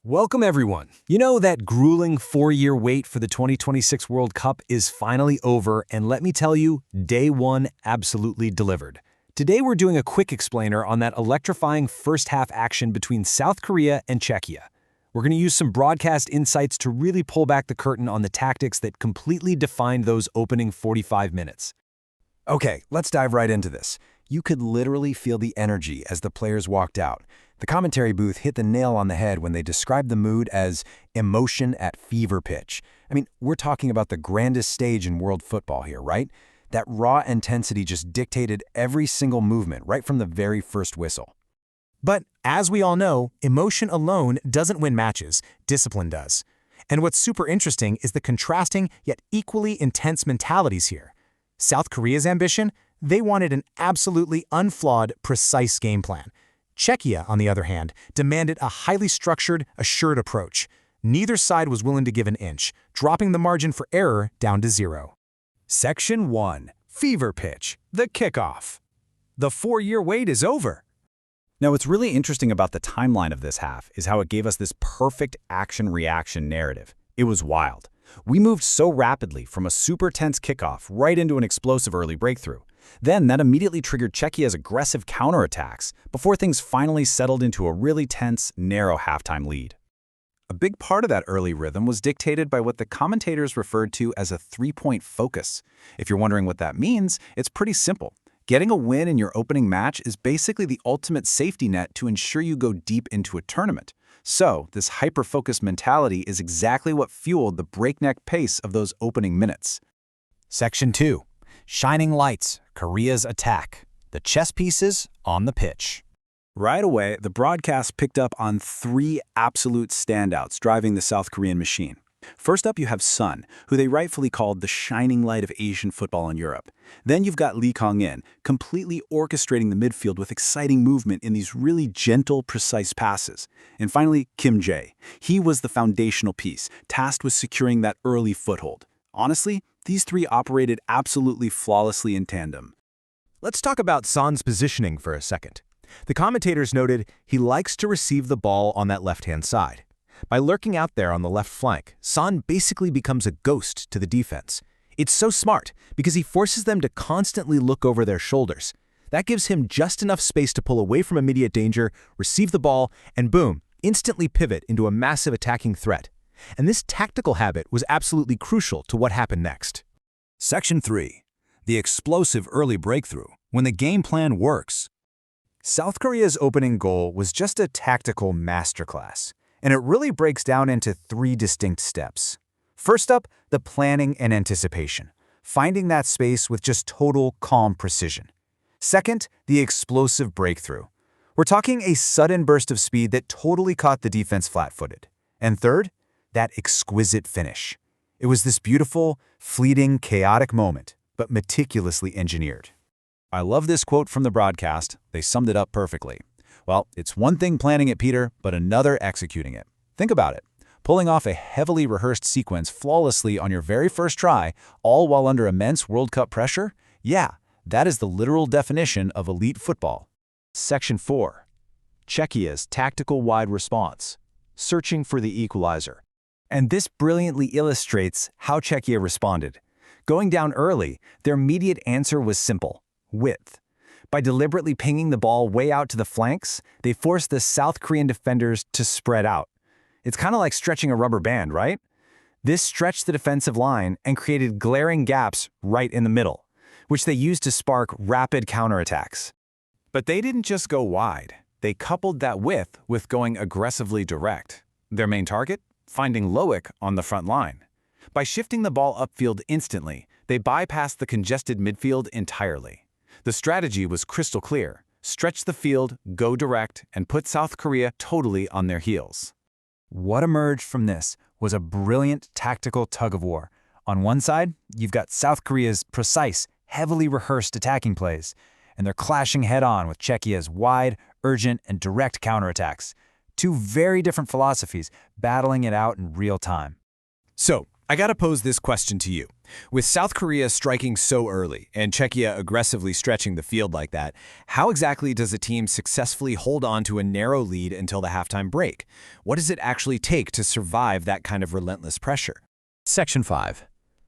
Welcome, everyone. You know that grueling 4-year wait for the 2026 World Cup is finally over, and let me tell you, day one absolutely delivered. Today we're doing a quick explainer on that electrifying first-half action between South Korea and Czechia. We're going to use some broadcast insights to really pull back the curtain on the tactics that completely defined those opening 45 minutes. Okay, let's dive right into this. You could literally feel the energy as the players walked out. The commentary booth hit the nail on the head when they described the mood as emotion at fever pitch. I mean, we're talking about the grandest stage in world football here, right? That raw intensity just dictated every single movement right from the very first whistle. But as we all know, emotion alone doesn't win matches, discipline does. And what's super interesting is the contrasting yet equally intense mentalities here. South Korea's ambition? They wanted an absolutely unflawed, precise game plan. Czechia, on the other hand, demanded a highly structured, assured approach. Neither side was willing to give an inch, dropping the margin for error down to 0. Section 1. Fever pitch. The kickoff. The 4-year wait is over. Now, what's really interesting about the timeline of this half is how it gave us this perfect action-reaction narrative. It was wild. We moved so rapidly from a super tense kickoff right into an explosive early breakthrough. Then that immediately triggered Czechia's aggressive counterattacks before things finally settled into a really tense, narrow halftime lead. A big part of that early rhythm was dictated by what the commentators referred to as a three-point focus. If you're wondering what that means, it's pretty simple. Getting a win in your opening match is basically the ultimate safety net to ensure you go deep into a tournament. So, this hyper-focused mentality is exactly what fueled the breakneck pace of those opening minutes. Section 2. Shining lights, Korea's attack. The chess pieces on the pitch. Right away, the broadcast picked up on 3 absolute standouts driving the South Korean machine. First up, you have Son, who they rightfully called the shining light of Asian football in Europe. Then you've got Lee Kong-in, completely orchestrating the midfield with exciting movement in these really gentle, precise passes. And finally, Kim Jae. He was the foundational piece, tasked with securing that early foothold. Honestly, these 3 operated absolutely flawlessly in tandem. Let's talk about Son's positioning for a second. The commentators noted he likes to receive the ball on that left-hand side. By lurking out there on the left flank, Son basically becomes a ghost to the defense. It's so smart because he forces them to constantly look over their shoulders. That gives him just enough space to pull away from immediate danger, receive the ball, and boom, instantly pivot into a massive attacking threat. And this tactical habit was absolutely crucial to what happened next. Section 3. The explosive early breakthrough. When the game plan works. South Korea's opening goal was just a tactical masterclass, and it really breaks down into 3 distinct steps. First up, the planning and anticipation, finding that space with just total calm precision. Second, the explosive breakthrough. We're talking a sudden burst of speed that totally caught the defense flat-footed. And third, that exquisite finish. It was this beautiful, fleeting, chaotic moment, but meticulously engineered. I love this quote from the broadcast. They summed it up perfectly. Well, it's one thing planning it, Peter, but another executing it. Think about it. Pulling off a heavily rehearsed sequence flawlessly on your very first try, all while under immense World Cup pressure? Yeah, that is the literal definition of elite football. Section 4. Czechia's tactical wide response. Searching for the equalizer. And this brilliantly illustrates how Czechia responded. Going down early, their immediate answer was simple: width. By deliberately pinging the ball way out to the flanks, they forced the South Korean defenders to spread out. It's kind of like stretching a rubber band, right? This stretched the defensive line and created glaring gaps right in the middle, which they used to spark rapid counterattacks. But they didn't just go wide. They coupled that width with going aggressively direct. Their main target? Finding Loic on the front line. By shifting the ball upfield instantly, they bypassed the congested midfield entirely. The strategy was crystal clear: stretch the field, go direct, and put South Korea totally on their heels. What emerged from this was a brilliant tactical tug-of-war. On one side, you've got South Korea's precise, heavily rehearsed attacking plays, and they're clashing head-on with Czechia's wide, urgent, and direct counterattacks. 2 very different philosophies battling it out in real time. So, I gotta pose this question to you. With South Korea striking so early and Czechia aggressively stretching the field like that, how exactly does a team successfully hold on to a narrow lead until the halftime break? What does it actually take to survive that kind of relentless pressure? Section 5.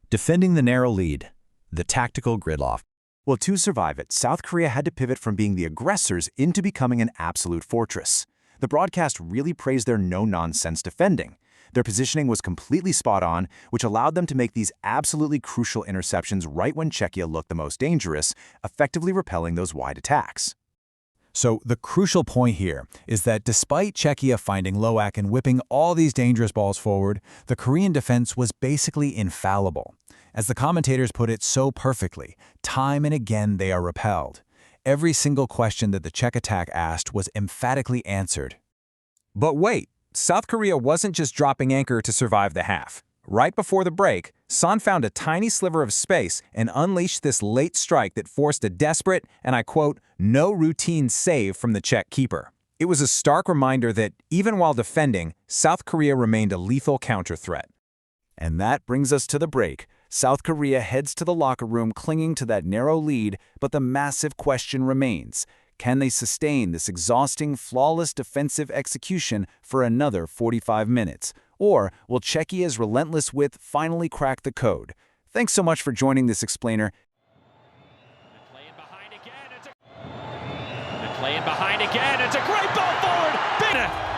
Defending the narrow lead. The tactical gridlock. Well, to survive it, South Korea had to pivot from being the aggressors into becoming an absolute fortress. The broadcast really praised their no-nonsense defending. Their positioning was completely spot on, which allowed them to make these absolutely crucial interceptions right when Czechia looked the most dangerous, effectively repelling those wide attacks. So the crucial point here is that despite Czechia finding Loak and whipping all these dangerous balls forward, the Korean defense was basically infallible. As the commentators put it so perfectly, time and again they are repelled. Every single question that the Czech attack asked was emphatically answered. But wait, South Korea wasn't just dropping anchor to survive the half. Right before the break, Son found a tiny sliver of space and unleashed this late strike that forced a desperate, and I quote, no routine save from the Czech keeper. It was a stark reminder that, even while defending, South Korea remained a lethal counter threat. And that brings us to the break. South Korea heads to the locker room clinging to that narrow lead, but the massive question remains. Can they sustain this exhausting, flawless defensive execution for another 45 minutes? Or will Czechia's relentless wit finally crack the code? Thanks so much for joining this explainer. Playing behind again. It's a great ball forward.